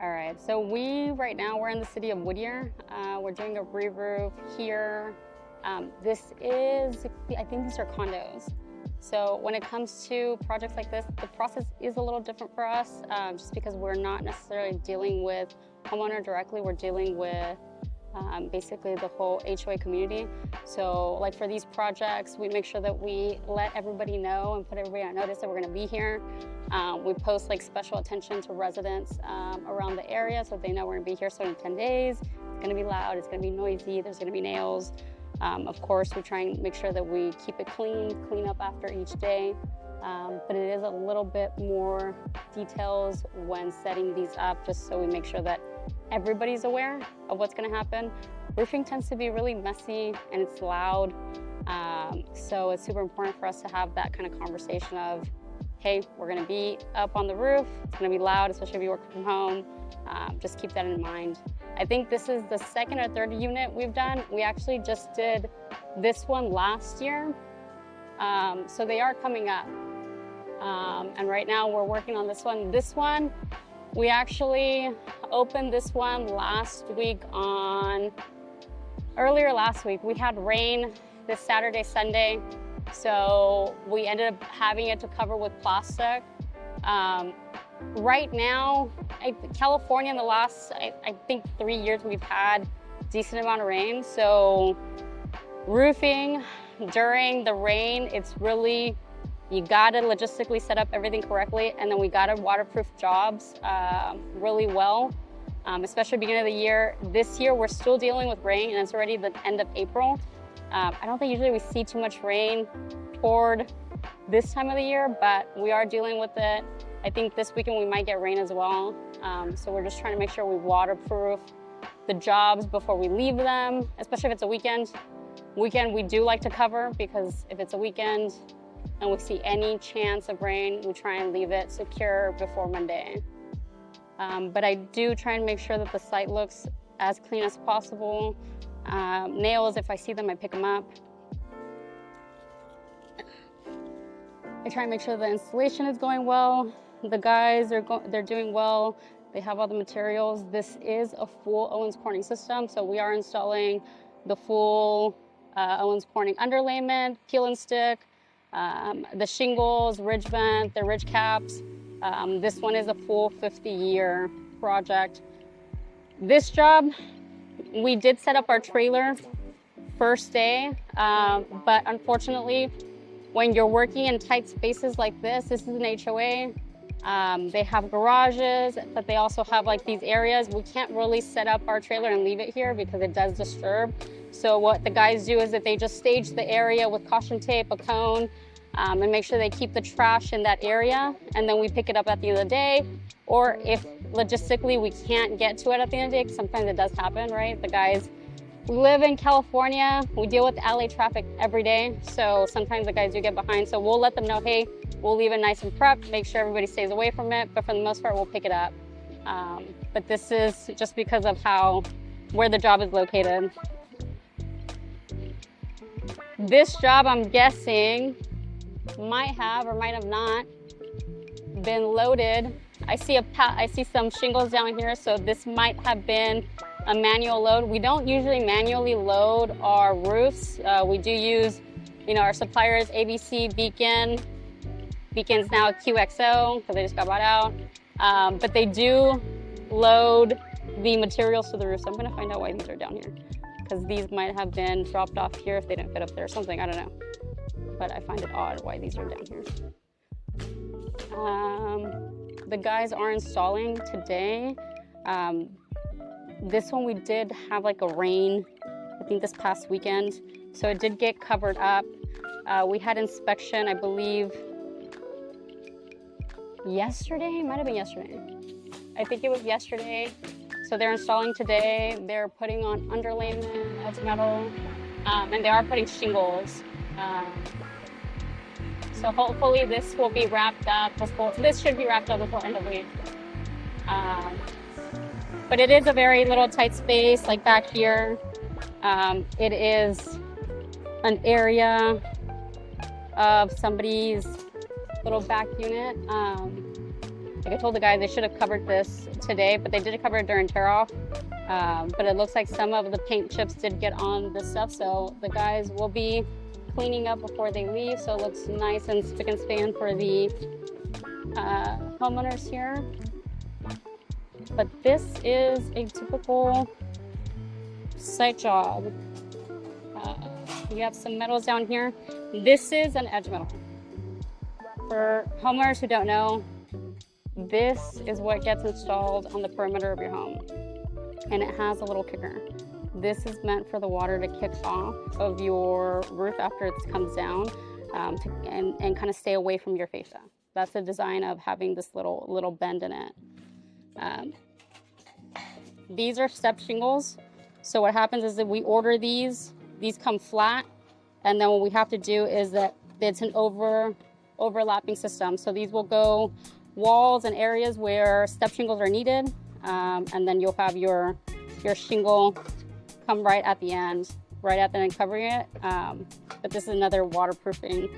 All right, so right now we're in the city of Whittier. We're doing a re-roof here. I think these are condos. So when it comes to projects like this, the process is a little different for us, just because we're not necessarily dealing with homeowner directly. We're dealing with basically the whole HOA community. So like for these projects, we make sure that we let everybody know and put everybody on notice that we're gonna be here. We post like special attention to residents around the area so they know we're gonna be here. So in 10 days, it's gonna be loud, it's gonna be noisy, there's gonna be nails. Of course, we try and make sure that we keep it clean up after each day. But it is a little bit more details when setting these up, just so we make sure that everybody's aware of what's gonna happen. Roofing tends to be really messy and it's loud. So it's super important for us to have that kind of conversation of, hey, we're gonna be up on the roof, it's gonna be loud, especially if you work from home. Just keep that in mind. I think this is the second or third unit we've done. We actually just did this one last year. So they are coming up. And right now we're working on this one. This one, we actually opened this one earlier last week. We had rain this Saturday, Sunday. So we ended up having it to cover with plastic. Right now, California in the last, I think 3 years, we've had a decent amount of rain. So roofing during the rain, it's really, you gotta logistically set up everything correctly, and then we gotta waterproof jobs really well, especially beginning of the year. This year, we're still dealing with rain, and it's already the end of April. I don't think usually we see too much rain toward this time of the year, but we are dealing with it. I think this weekend we might get rain as well. So we're just trying to make sure we waterproof the jobs before we leave them, especially if it's a weekend. Weekend we do like to cover, because if it's a weekend and we see any chance of rain, we try and leave it secure before Monday. But I do try and make sure that the site looks as clean as possible. Nails, if I see them, I pick them up. I try and make sure the installation is going well. The guys, they're doing well. They have all the materials. This is a full Owens Corning system, so we are installing the full Owens Corning underlayment, peel and stick, the shingles, ridge vent, the ridge caps. This one is a full 50-year project. This job, we did set up our trailer first day, but unfortunately, when you're working in tight spaces like this is an HOA. They have garages, but they also have like these areas. We can't really set up our trailer and leave it here because it does disturb. So what the guys do is that they just stage the area with caution tape, a cone, and make sure they keep the trash in that area. And then we pick it up at the end of the day. Or if logistically we can't get to it at the end of the day, because sometimes it does happen, right? We live in California. We deal with LA traffic every day. So sometimes the guys do get behind. So we'll let them know, hey, we'll leave it nice and prepped, make sure everybody stays away from it. But for the most part, we'll pick it up. But this is just because of where the job is located. This job, I'm guessing, might have or might have not been loaded. I see some shingles down here, so this might have been a manual load. We don't usually manually load our roofs. We do use, our suppliers, ABC, Beacon. Beacon's now QXO because they just got bought out. But they do load the materials to the roof. So I'm gonna find out why these are down here, because these might have been dropped off here if they didn't fit up there or something, I don't know. But I find it odd why these are down here. The guys are installing today. This one we did have like a rain, I think this past weekend. So it did get covered up. We had inspection, I believe, yesterday, might have been yesterday. I think it was yesterday. So they're installing today. They're putting on underlayment, that's metal, and they are putting shingles. So hopefully this will be wrapped up this should be wrapped up before end of week. But it is a very little tight space, like back here. It is an area of somebody's little back unit. Like I told the guys they should have covered this today, but they did cover it during tear off. But it looks like some of the paint chips did get on this stuff, so the guys will be cleaning up before they leave, so it looks nice and spick and span for the homeowners here. But this is a typical site job. You have some metals down here. This is an edge metal. For homeowners who don't know, this is what gets installed on the perimeter of your home. And it has a little kicker. This is meant for the water to kick off of your roof after it comes down and kind of stay away from your fascia. That's the design of having this little bend in it. These are step shingles. So what happens is that we order these come flat, and then what we have to do is that it's an overlapping system. So these will go walls and areas where step shingles are needed, and then you'll have your shingle come right at the end covering it. But this is another waterproofing